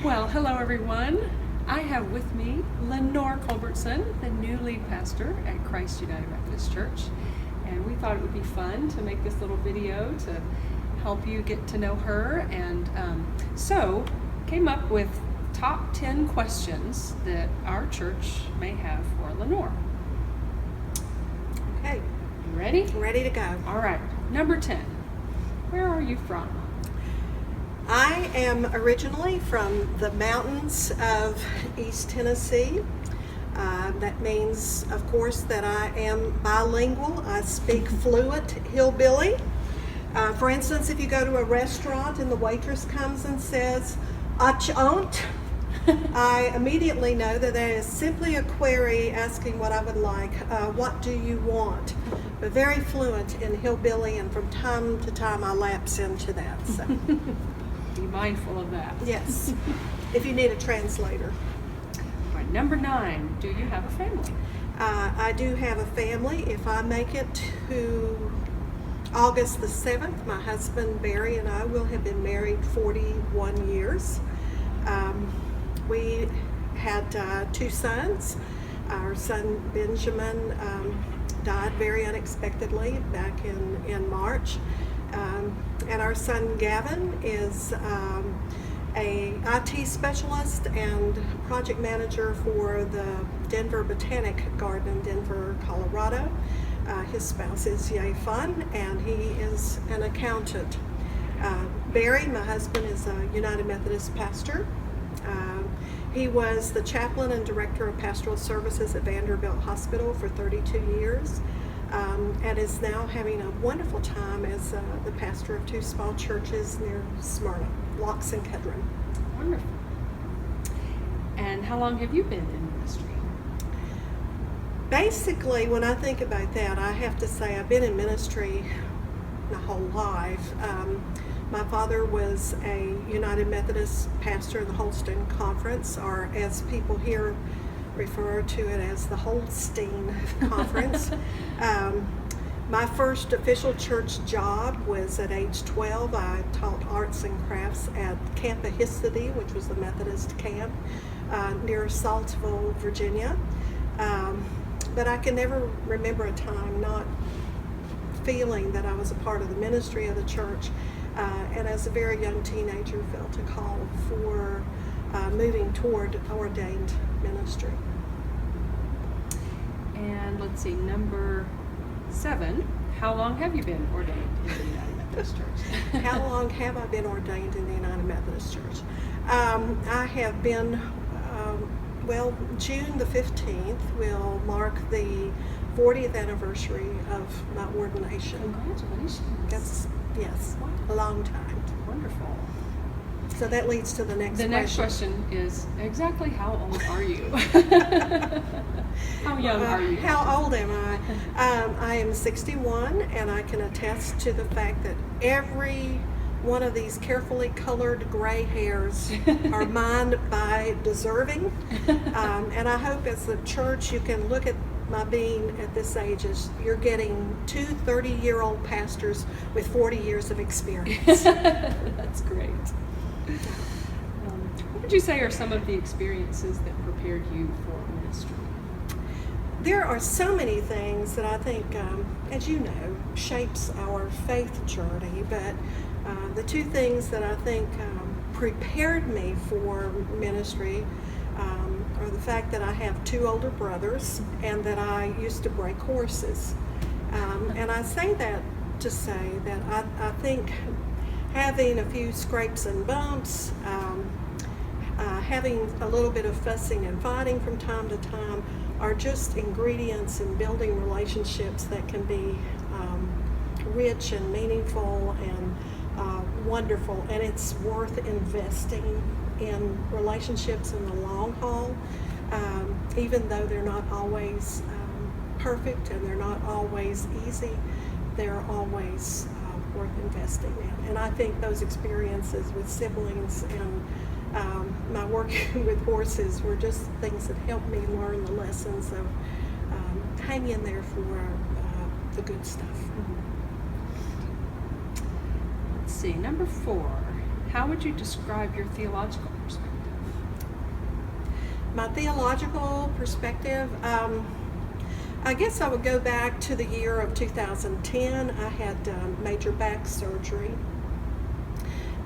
Well, hello everyone. I have with me LeNoir Culbertson, the new lead pastor at Christ United Methodist Church. And we thought it would be fun to make this little video to help you get to know her. And so came up with top 10 questions that our church may have for LeNoir. Okay, You ready? ready to go. All right. Number 10. Where are you from? I am originally from the mountains of East Tennessee. That means, of course, that I am bilingual. I speak fluent hillbilly. For instance, if you go to a restaurant and the waitress comes and says, "Ach aunt," I immediately know that that is simply a query asking what I would like. What do you want? But very fluent in hillbilly, and from time to time I lapse into that. So. Be mindful of that. Yes, if you need a translator. All right, number 9. Do you have a family? I do have a family. If I make it to August the 7th, my husband Barry and I will have been married 41 years. We had 2 sons. Our son Benjamin died very unexpectedly back in March. And our son Gavin is a IT specialist and project manager for the Denver Botanic Garden in Denver, Colorado. His spouse is Yay Fun, and he is an accountant. Barry, my husband, is a United Methodist pastor. He was the chaplain and director of pastoral services at Vanderbilt Hospital for 32 years. And is now having a wonderful time as the pastor of 2 small churches near Smyrna, Locks and Kedron. Wonderful. And how long have you been in ministry? Basically, when I think about that, I have to say I've been in ministry my whole life. My father was a United Methodist pastor in the Holstein Conference, or as people here refer to it as the Holstein Conference. My first official church job was at age 12. I taught arts and crafts at Camp Ahistity, which was the Methodist camp near Saltville, Virginia. But I can never remember a time not feeling that I was a part of the ministry of the church. And as a very young teenager, felt a call for moving toward ordained ministry. And let's see, number 7. How long have you been ordained in the United Methodist Church? How long have I been ordained in the United Methodist Church? I have been, June the 15th will mark the 40th anniversary of my ordination. Congratulations. That's, yes, a long time. Wonderful. So that leads to the next question. The next question is, exactly how old are you? How young are you? How old am I? I am 61, and I can attest to the fact that every one of these carefully colored gray hairs are mine by deserving. And I hope as a church you can look at my being at this age as you're getting 2 30-year-old pastors with 40 years of experience. That's great. What would you say are some of the experiences that prepared you for ministry? There are so many things that I think, as you know, shapes our faith journey, but the 2 things that I think prepared me for ministry are the fact that I have 2 older brothers and that I used to break horses. And I say that to say that I think having a few scrapes and bumps, having a little bit of fussing and fighting from time to time are just ingredients in building relationships that can be rich and meaningful and wonderful. And it's worth investing in relationships in the long haul, even though they're not always perfect and they're not always easy. They're always worth investing in. And I think those experiences with siblings and my work with horses were just things that helped me learn the lessons of hang in there for the good stuff. Let's see, number 4. How would you describe your theological perspective? My theological perspective, I guess I would go back to the year of 2010. I had major back surgery.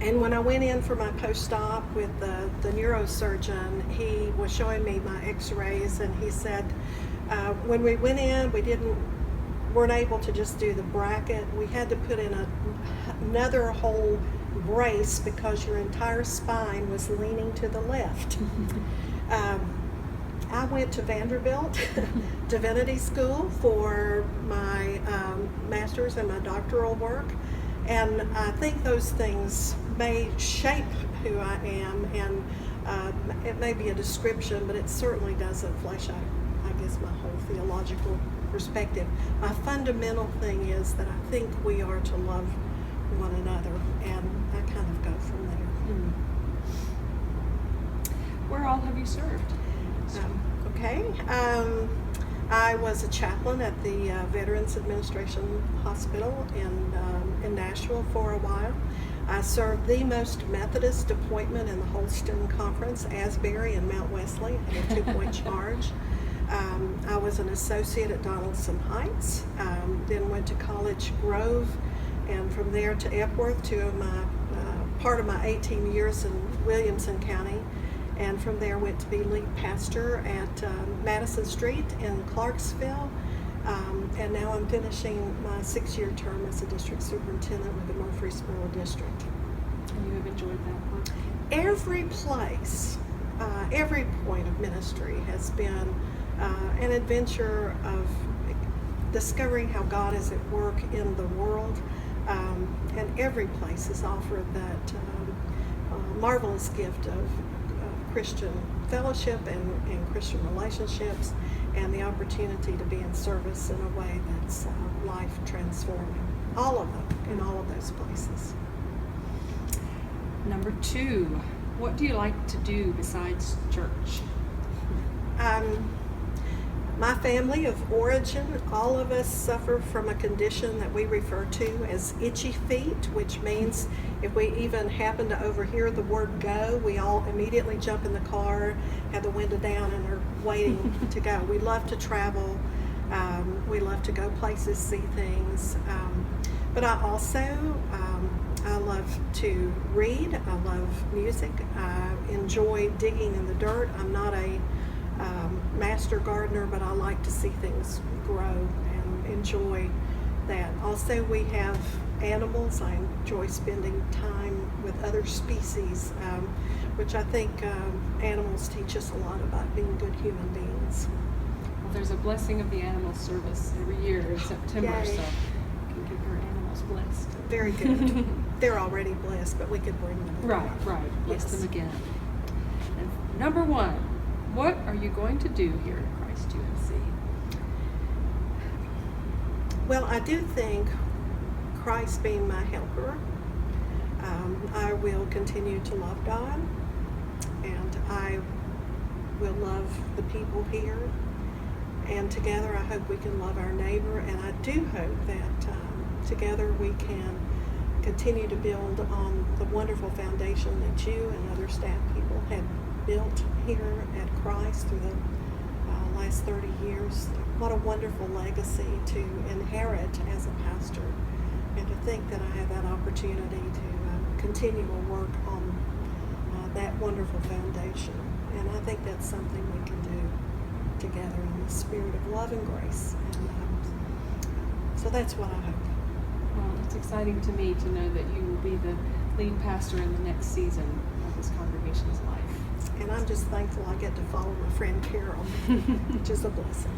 And when I went in for my post-op with the neurosurgeon, he was showing me my x-rays, and he said, when we went in, weren't able to just do the bracket. We had to put in another whole brace because your entire spine was leaning to the left. I went to Vanderbilt Divinity School for my master's and my doctoral work, and I think those things may shape who I am, and it may be a description, but it certainly doesn't flesh out, I guess, my whole theological perspective. My fundamental thing is that I think we are to love one another, and I kind of go from there. Where all have you served? I was a chaplain at the Veterans Administration Hospital in Nashville for a while. I served the most Methodist appointment in the Holston Conference, Asbury and Mount Wesley, at a 2-point charge. I was an associate at Donaldson Heights, then went to College Grove, and from there to Epworth, part of my 18 years in Williamson County, and from there went to be lead pastor at Madison Street in Clarksville, and now I'm finishing my 6-year term as a district superintendent with the Murfreesboro District. And you have enjoyed that work? Every place, every point of ministry has been an adventure of discovering how God is at work in the world, and every place has offered that marvelous gift of Christian fellowship and Christian relationships, and the opportunity to be in service in a way that's life transforming. All of them, in all of those places. Number 2, what do you like to do besides church? My family of origin, all of us suffer from a condition that we refer to as itchy feet, which means if we even happen to overhear the word go, we all immediately jump in the car, have the window down, and are waiting to go. We love to travel. We love to go places, see things. But I also, I love to read. I love music. I enjoy digging in the dirt. I'm not a master gardener, but I like to see things grow and enjoy that. Also, we have animals. I enjoy spending time with other species, which I think animals teach us a lot about being good human beings. Well, there's a blessing of the animal service every year in September, Yay. so you can keep your animals blessed. Very good. They're already blessed, but we could bring them in. Right. Bless Yes. them again. And number 1, what are you going to do here at Christ UMC? Well, I do think Christ being my helper, I will continue to love God, and I will love the people here, and together I hope we can love our neighbor, and I do hope that together we can continue to build on the wonderful foundation that you and other staff people have built here at Christ through the last 30 years. What a wonderful legacy to inherit as a pastor, and to think that I have that opportunity to continue to work on that wonderful foundation. And I think that's something we can do together in the spirit of love and grace. And so that's what I hope. Well, it's exciting to me to know that you will be the lead pastor in the next season of this congregation's life. And I'm just thankful I get to follow my friend Carol, which is a blessing.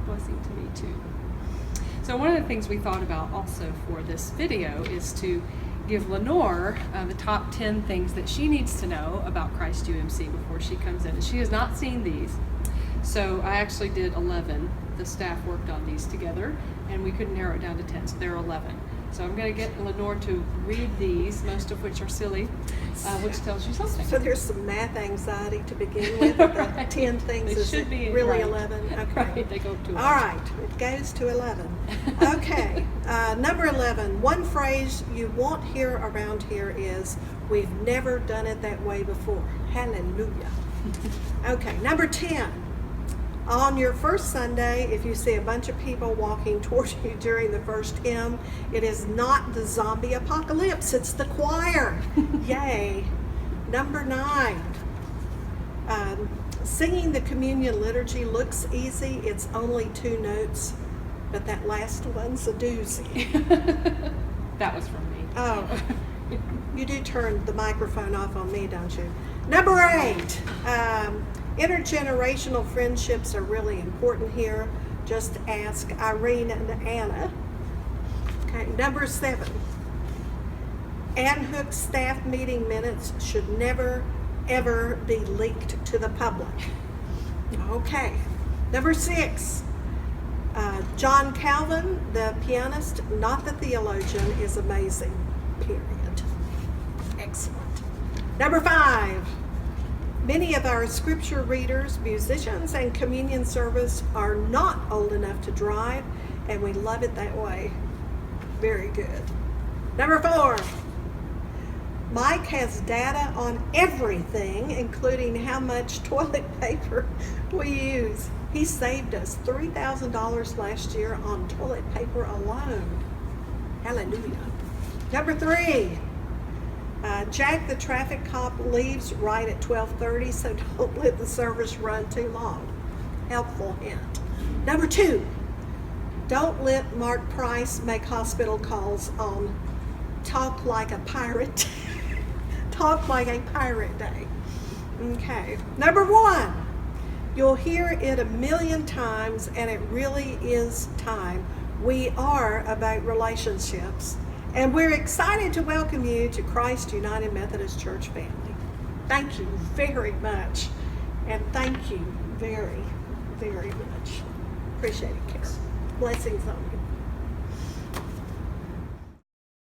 Blessing to me too. So one of the things we thought about also for this video is to give Leonor the top 10 things that she needs to know about Christ UMC before she comes in. And she has not seen these. So I actually did 11. The staff worked on these together, and we could narrow it down to 10, so there are 11. So I'm going to get Leonor to read these, most of which are silly, which tells you something. So there's some math anxiety to begin with. The 10 things They is should be really right. 11. Okay. Right, they go up to 11. All right, it goes to 11. Okay, number 11. One phrase you won't hear around here is We've never done it that way before. Hallelujah. Okay, number 10. On your first Sunday, if you see a bunch of people walking towards you during the first hymn, it is not the zombie apocalypse, it's the choir. Yay. Number 9. Singing the communion liturgy looks easy. It's only 2 notes, but that last one's a doozy. That was from me. Oh, you do turn the microphone off on me, don't you? Number 8. Intergenerational friendships are really important here. Just ask Irene and Anna. Okay, number 7. Ann Hook's staff meeting minutes should never, ever be leaked to the public. Okay, number 6. John Calvin, the pianist, not the theologian, is amazing, period. Excellent. Number 5. Many of our scripture readers, musicians, and communion service are not old enough to drive, and we love it that way. Very good. Number 4. Mike has data on everything, including how much toilet paper we use. He saved us $3,000 last year on toilet paper alone. Hallelujah. Number 3. Jack the traffic cop leaves right at 12:30, so don't let the service run too long. Helpful hint. Number 2. Don't let Mark Price make hospital calls on Talk Like a Pirate. Talk Like a Pirate Day. Okay. Number 1. You'll hear it a million times, and it really is time. We are about relationships. And we're excited to welcome you to Christ United Methodist Church family. Thank you very much. And thank you very, very much. Appreciate it, Carol. Blessings on you.